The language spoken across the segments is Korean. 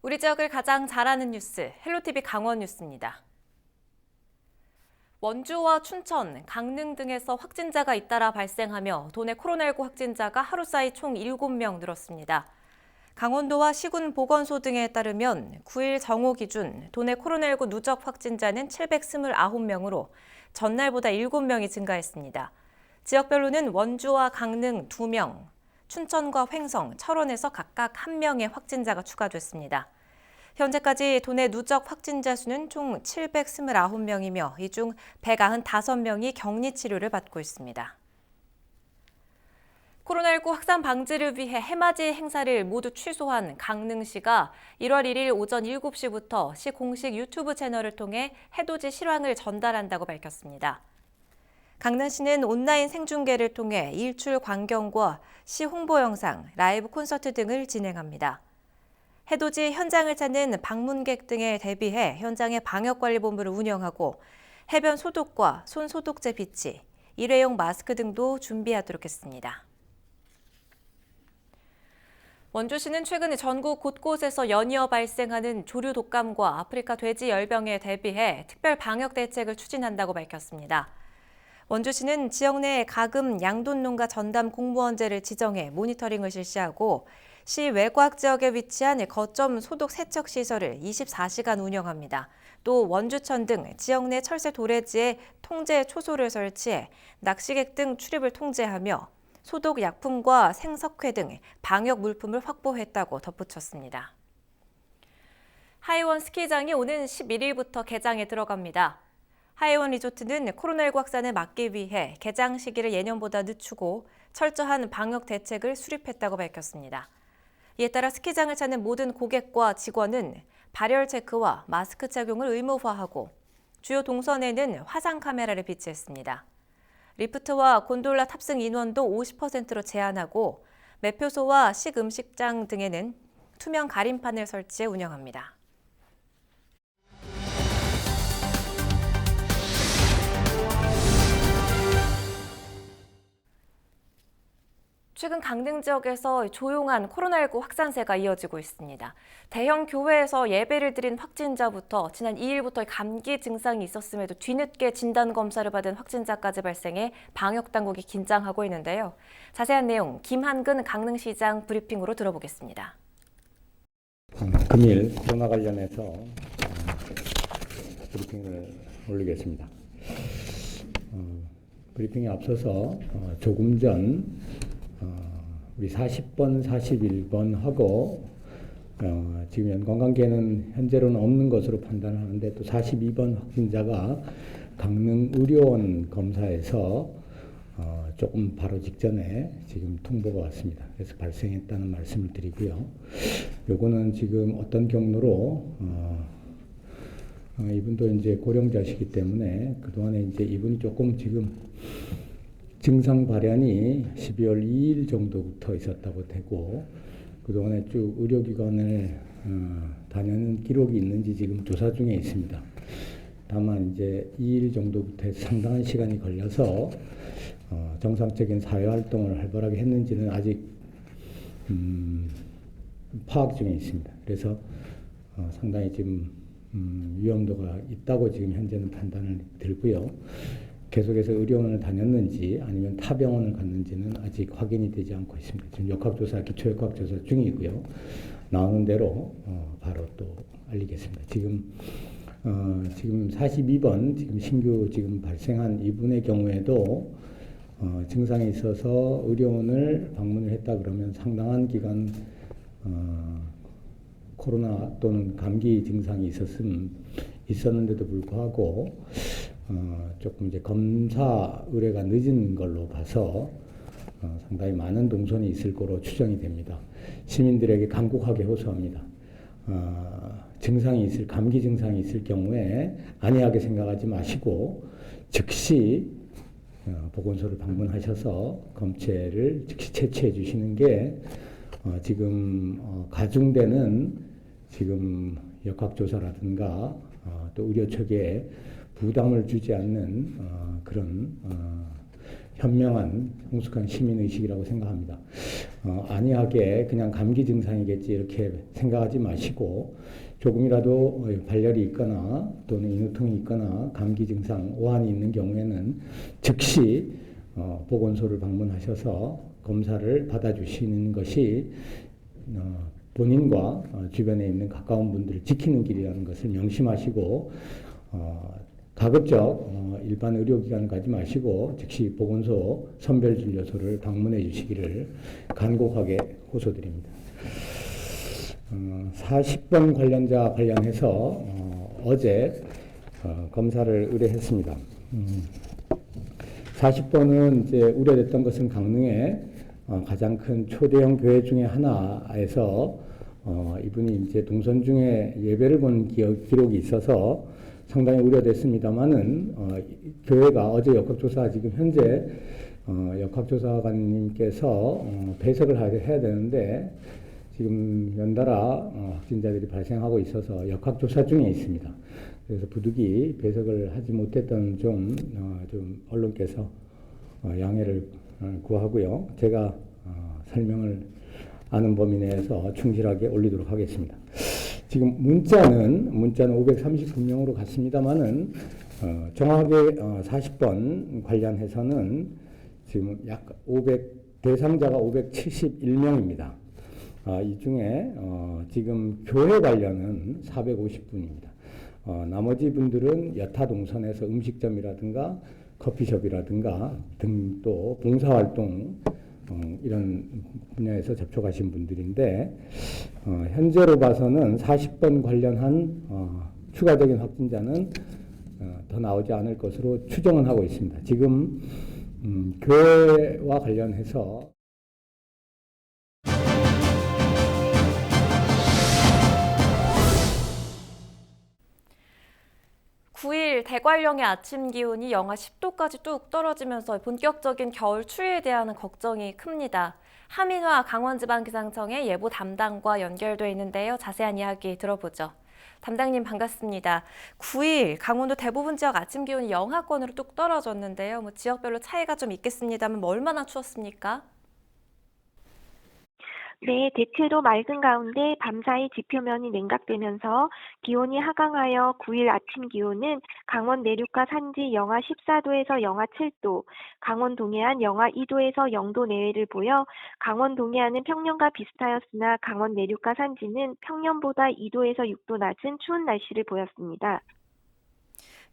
우리 지역을 가장 잘하는 뉴스, 헬로티비 강원 뉴스입니다. 원주와 춘천, 강릉 등에서 확진자가 잇따라 발생하며 도내 코로나19 확진자가 하루 사이 총 7명 늘었습니다. 강원도와 시군 보건소 등에 따르면 9일 정오 기준 도내 코로나19 누적 확진자는 729명으로 전날보다 7명이 증가했습니다. 지역별로는 원주와 강릉 2명, 춘천과 횡성, 철원에서 각각 1명의 확진자가 추가됐습니다. 현재까지 도내 누적 확진자 수는 총 729명이며 이 중 195명이 격리 치료를 받고 있습니다. 코로나19 확산 방지를 위해 해맞이 행사를 모두 취소한 강릉시가 1월 1일 오전 7시부터 시 공식 유튜브 채널을 통해 해돋이 실황을 전달한다고 밝혔습니다. 강릉시는 온라인 생중계를 통해 일출 광경과 시 홍보 영상, 라이브 콘서트 등을 진행합니다. 해돋이 현장을 찾는 방문객 등에 대비해 현장에 방역관리본부를 운영하고 해변 소독과 손 소독제 비치, 일회용 마스크 등도 준비하도록 했습니다. 원주시는 최근 전국 곳곳에서 연이어 발생하는 조류 독감과 아프리카 돼지 열병에 대비해 특별 방역 대책을 추진한다고 밝혔습니다. 원주시는 지역 내 가금 양돈농가 전담 공무원제를 지정해 모니터링을 실시하고 시 외곽 지역에 위치한 거점 소독 세척 시설을 24시간 운영합니다. 또 원주천 등 지역 내 철새 도래지에 통제 초소를 설치해 낚시객 등 출입을 통제하며 소독 약품과 생석회 등 방역 물품을 확보했다고 덧붙였습니다. 하이원 스키장이 오는 11일부터 개장에 들어갑니다. 하이원 리조트는 코로나19 확산을 막기 위해 개장 시기를 예년보다 늦추고 철저한 방역 대책을 수립했다고 밝혔습니다. 이에 따라 스키장을 찾는 모든 고객과 직원은 발열 체크와 마스크 착용을 의무화하고 주요 동선에는 화상 카메라를 비치했습니다. 리프트와 곤돌라 탑승 인원도 50%로 제한하고 매표소와 식음식장 등에는 투명 가림판을 설치해 운영합니다. 최근 강릉 지역에서 조용한 코로나19 확산세가 이어지고 있습니다. 대형 교회에서 예배를 드린 확진자부터 지난 2일부터 감기 증상이 있었음에도 뒤늦게 진단검사를 받은 확진자까지 발생해 방역당국이 긴장하고 있는데요. 자세한 내용 김한근 강릉시장 브리핑으로 들어보겠습니다. 금일 코로나 관련해서 브리핑을 올리겠습니다. 브리핑에 앞서서 조금 전 우리 40번, 41번 하고 지금 연관관계는 현재로는 없는 것으로 판단하는데 또 42번 확진자가 강릉 의료원 검사에서 조금 바로 직전에 지금 통보가 왔습니다. 그래서 발생했다는 말씀을 드리고요. 요거는 지금 어떤 경로로 이분도 이제 고령자시기 때문에 그동안에 이제 이분이 조금 지금 증상 발현이 12월 2일 정도부터 있었다고 되고 그동안에 쭉 의료기관을 다녀는 기록이 있는지 지금 조사 중에 있습니다. 다만 이제 2일 정도부터 해서 상당한 시간이 걸려서 정상적인 사회활동을 활발하게 했는지는 아직 파악 중에 있습니다. 그래서 상당히 지금 위험도가 있다고 지금 현재는 판단을 들고요. 계속해서 의료원을 다녔는지 아니면 타 병원을 갔는지는 아직 확인이 되지 않고 있습니다. 지금 역학조사, 기초역학조사 중이고요. 나오는 대로 바로 또 알리겠습니다. 지금 42번 지금 신규 지금 발생한 이분의 경우에도 증상이 있어서 의료원을 방문을 했다 그러면 상당한 기간 코로나 또는 감기 증상이 있었는데도 불구하고 조금 이제 검사 의뢰가 늦은 걸로 봐서 상당히 많은 동선이 있을 거로 추정이 됩니다. 시민들에게 간곡하게 호소합니다. 감기 증상이 있을 경우에 안이하게 생각하지 마시고 즉시 보건소를 방문하셔서 검체를 즉시 채취해 주시는 게 지금 가중되는 지금 역학조사라든가 또 의료 체계에 부담을 주지 않는 그런 현명한 성숙한 시민의식이라고 생각합니다. 안이하게 그냥 감기 증상이겠지 이렇게 생각하지 마시고 조금이라도 발열이 있거나 또는 인후통이 있거나 감기 증상, 오한이 있는 경우에는 즉시 보건소를 방문하셔서 검사를 받아주시는 것이 본인과 주변에 있는 가까운 분들을 지키는 길이라는 것을 명심하시고 가급적 일반 의료기관을 가지 마시고 즉시 보건소 선별진료소를 방문해 주시기를 간곡하게 호소드립니다. 40번 관련자 관련해서 어제 검사를 의뢰했습니다. 40번은 이제 우려됐던 것은 강릉의 가장 큰 초대형 교회 중에 하나에서 이분이 이제 동선 중에 예배를 본 기록이 있어서 상당히 우려됐습니다만은 교회가 어제 역학조사 지금 현재 역학조사관님께서 배석을 해야 되는데 지금 연달아 확진자들이 발생하고 있어서 역학조사 중에 있습니다. 그래서 부득이 배석을 하지 못했던 좀 언론께서 양해를 구하고요. 제가 설명을 아는 범위 내에서 충실하게 올리도록 하겠습니다. 지금 문자는 539명으로 갔습니다만은 정확하게 40번 관련해서는 지금 약 대상자가 571명입니다. 이 중에 지금 교회 관련은 450분입니다. 나머지 분들은 여타 동선에서 음식점이라든가 커피숍이라든가 등 또 봉사활동 이런 분야에서 접촉하신 분들인데 현재로 봐서는 40번 관련한 추가적인 확진자는 더 나오지 않을 것으로 추정은 하고 있습니다. 지금 교회와 관련해서 9일 대관령의 아침 기온이 영하 10도까지 뚝 떨어지면서 본격적인 겨울 추위에 대한 걱정이 큽니다. 하민화 강원지방기상청의 예보 담당과 연결돼 있는데요. 자세한 이야기 들어보죠. 담당님 반갑습니다. 9일 강원도 대부분 지역 아침 기온이 영하권으로 뚝 떨어졌는데요. 지역별로 차이가 좀 있겠습니다만 얼마나 추웠습니까? 네, 대체로 맑은 가운데 밤사이 지표면이 냉각되면서 기온이 하강하여 9일 아침 기온은 강원 내륙과 산지 영하 14도에서 영하 7도, 강원 동해안 영하 2도에서 0도 내외를 보여 강원 동해안은 평년과 비슷하였으나 강원 내륙과 산지는 평년보다 2도에서 6도 낮은 추운 날씨를 보였습니다.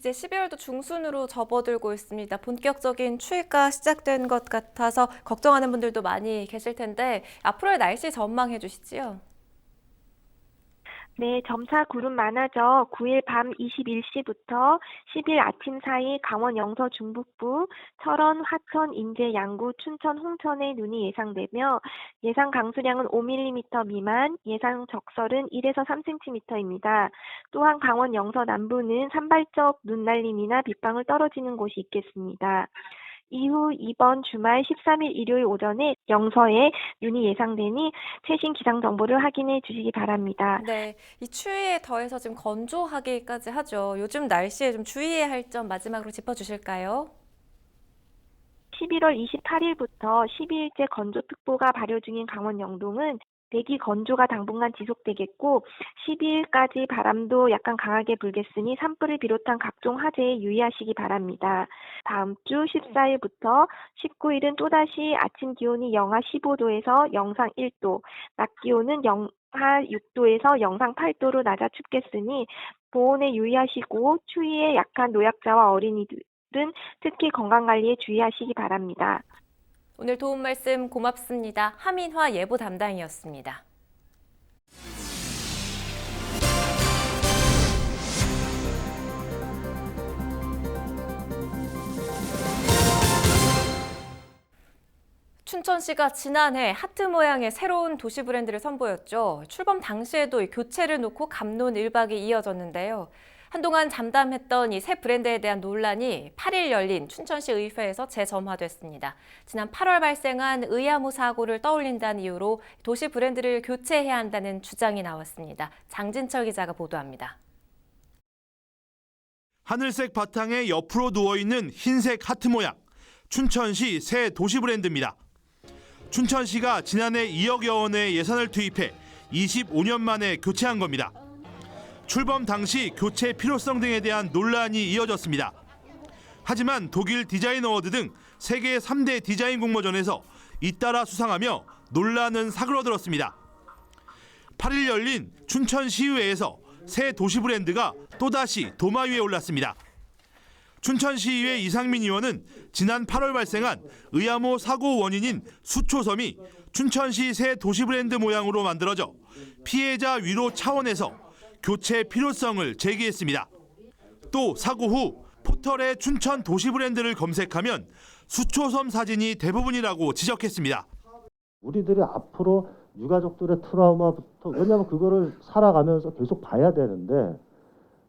이제 12월도 중순으로 접어들고 있습니다. 본격적인 추위가 시작된 것 같아서 걱정하는 분들도 많이 계실 텐데 앞으로의 날씨 전망해 주시지요. 네, 점차 구름 많아져 9일 밤 21시부터 10일 아침 사이 강원 영서 중북부, 철원, 화천, 인제, 양구, 춘천, 홍천에 눈이 예상되며 예상 강수량은 5mm 미만, 예상 적설은 1에서 3cm입니다. 또한 강원 영서 남부는 산발적 눈날림이나 빗방울 떨어지는 곳이 있겠습니다. 이후 이번 주말 13일 일요일 오전에 영서에 눈이 예상되니 최신 기상 정보를 확인해 주시기 바랍니다. 네, 이 추위에 더해서 지금 건조하기까지 하죠. 요즘 날씨에 좀 주의해야 할 점 마지막으로 짚어주실까요? 11월 28일부터 12일째 건조특보가 발효 중인 강원 영동은 대기 건조가 당분간 지속되겠고 12일까지 바람도 약간 강하게 불겠으니 산불을 비롯한 각종 화재에 유의하시기 바랍니다. 다음 주 14일부터 19일은 또다시 아침 기온이 영하 15도에서 영상 1도, 낮 기온은 영하 6도에서 영상 8도로 낮아 춥겠으니 보온에 유의하시고 추위에 약한 노약자와 어린이들은 특히 건강관리에 주의하시기 바랍니다. 오늘 도움 말씀 고맙습니다. 하민화 예보 담당이었습니다. 춘천시가 지난해 하트 모양의 새로운 도시 브랜드를 선보였죠. 출범 당시에도 교체를 놓고 갑론을박이 이어졌는데요. 한동안 잠잠했던 이 새 브랜드에 대한 논란이 8일 열린 춘천시 의회에서 재점화됐습니다. 지난 8월 발생한 의아무 사고를 떠올린다는 이유로 도시 브랜드를 교체해야 한다는 주장이 나왔습니다. 장진철 기자가 보도합니다. 하늘색 바탕에 옆으로 누워있는 흰색 하트 모양. 춘천시 새 도시 브랜드입니다. 춘천시가 지난해 2억여 원의 예산을 투입해 25년 만에 교체한 겁니다. 출범 당시 교체 필요성 등에 대한 논란이 이어졌습니다. 하지만 독일 디자인 어워드 등 세계 3대 디자인 공모전에서 잇따라 수상하며 논란은 사그러들었습니다. 8일 열린 춘천시의회에서 새 도시 브랜드가 또다시 도마 위에 올랐습니다. 춘천시의회 이상민 의원은 지난 8월 발생한 의암호 사고 원인인 수초섬이 춘천시 새 도시 브랜드 모양으로 만들어져 피해자 위로 차원에서 교체 필요성을 제기했습니다. 또 사고 후 포털에 춘천 도시 브랜드를 검색하면 수초섬 사진이 대부분이라고 지적했습니다. 우리들이 앞으로 유가족들의 트라우마부터, 왜냐하면 그거를 살아가면서 계속 봐야 되는데,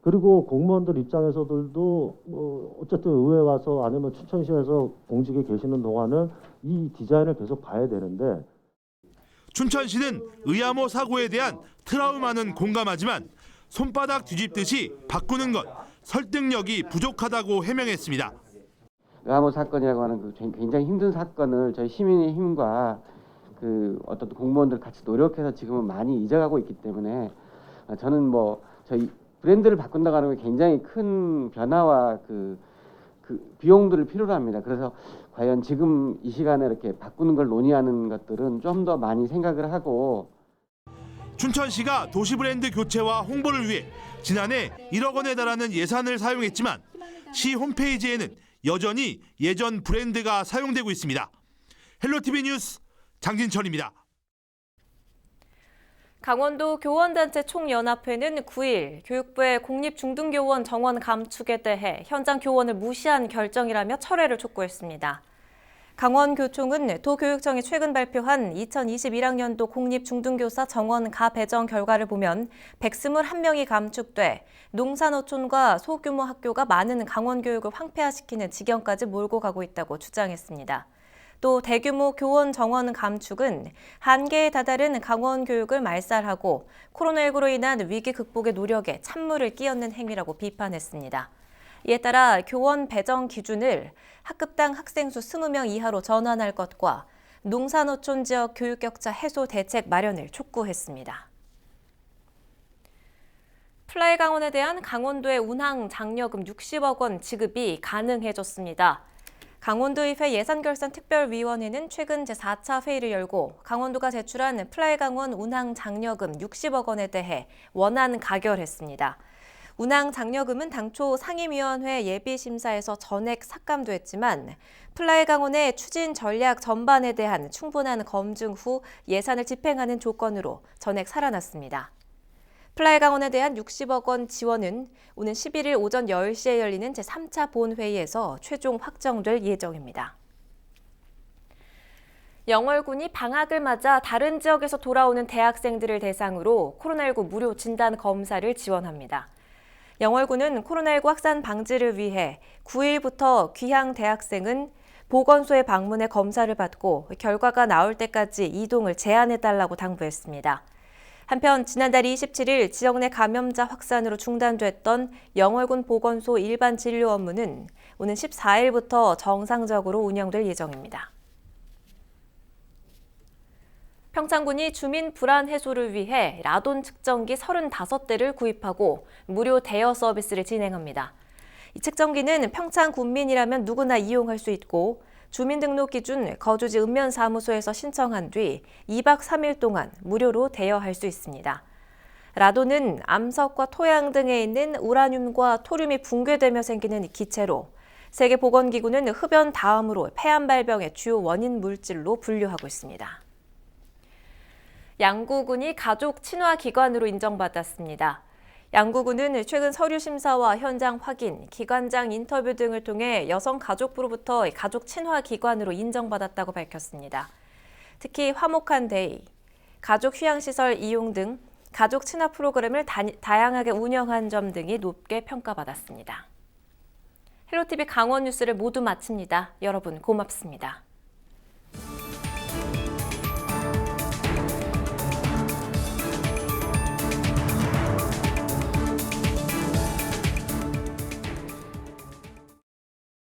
그리고 공무원들 입장에서들도 어쨌든 의회 와서 아니면 춘천시에서 공직에 계시는 동안은 이 디자인을 계속 봐야 되는데, 춘천시는 의암호 사고에 대한 트라우마는 공감하지만 손바닥 뒤집듯이 바꾸는 것 설득력이 부족하다고 해명했습니다. 의암호 사건이라고 하는 그 굉장히 힘든 사건을 저희 시민의 힘과 그 어떤 공무원들 같이 노력해서 지금은 많이 잊어가고 있기 때문에 저는 저희 브랜드를 바꾼다고 하는 게 굉장히 큰 변화와 그 비용들을 필요로 합니다. 그래서 과연 지금 이 시간에 이렇게 바꾸는 걸 논의하는 것들은 좀 더 많이 생각을 하고. 춘천시가 도시 브랜드 교체와 홍보를 위해 지난해 1억 원에 달하는 예산을 사용했지만 시 홈페이지에는 여전히 예전 브랜드가 사용되고 있습니다. 헬로티비 뉴스 장진철입니다. 강원도 교원단체 총연합회는 9일 교육부의 공립중등교원 정원 감축에 대해 현장 교원을 무시한 결정이라며 철회를 촉구했습니다. 강원교총은 도교육청이 최근 발표한 2021학년도 공립중등교사 정원 가배정 결과를 보면 121명이 감축돼 농산어촌과 소규모 학교가 많은 강원교육을 황폐화시키는 지경까지 몰고 가고 있다고 주장했습니다. 또 대규모 교원 정원 감축은 한계에 다다른 강원 교육을 말살하고 코로나19로 인한 위기 극복의 노력에 찬물을 끼얹는 행위라고 비판했습니다. 이에 따라 교원 배정 기준을 학급당 학생 수 20명 이하로 전환할 것과 농산어촌 지역 교육 격차 해소 대책 마련을 촉구했습니다. 플라이 강원에 대한 강원도의 운항 장려금 60억 원 지급이 가능해졌습니다. 강원도의회 예산결산특별위원회는 최근 제4차 회의를 열고 강원도가 제출한 플라이 강원 운항 장려금 60억 원에 대해 원안 가결했습니다. 운항 장려금은 당초 상임위원회 예비심사에서 전액 삭감됐지만 플라이 강원의 추진 전략 전반에 대한 충분한 검증 후 예산을 집행하는 조건으로 전액 살아났습니다. 플라이 강원에 대한 60억 원 지원은 오는 11일 오전 10시에 열리는 제3차 본회의에서 최종 확정될 예정입니다. 영월군이 방학을 맞아 다른 지역에서 돌아오는 대학생들을 대상으로 코로나19 무료 진단 검사를 지원합니다. 영월군은 코로나19 확산 방지를 위해 9일부터 귀향 대학생은 보건소에 방문해 검사를 받고 결과가 나올 때까지 이동을 제한해달라고 당부했습니다. 한편 지난달 27일 지역 내 감염자 확산으로 중단됐던 영월군 보건소 일반 진료 업무는 오는 14일부터 정상적으로 운영될 예정입니다. 평창군이 주민 불안 해소를 위해 라돈 측정기 35대를 구입하고 무료 대여 서비스를 진행합니다. 이 측정기는 평창 군민이라면 누구나 이용할 수 있고 주민등록 기준 거주지 읍면사무소에서 신청한 뒤 2박 3일 동안 무료로 대여할 수 있습니다. 라돈은 암석과 토양 등에 있는 우라늄과 토륨이 붕괴되며 생기는 기체로 세계보건기구는 흡연 다음으로 폐암발병의 주요 원인 물질로 분류하고 있습니다. 양구군이 가족 친화 기관으로 인정받았습니다. 양구군은 최근 서류 심사와 현장 확인, 기관장 인터뷰 등을 통해 여성가족부로부터 가족 친화 기관으로 인정받았다고 밝혔습니다. 특히 화목한 데이, 가족 휴양시설 이용 등 가족 친화 프로그램을 다양하게 운영한 점 등이 높게 평가받았습니다. 헬로티비 강원 뉴스를 모두 마칩니다. 여러분 고맙습니다.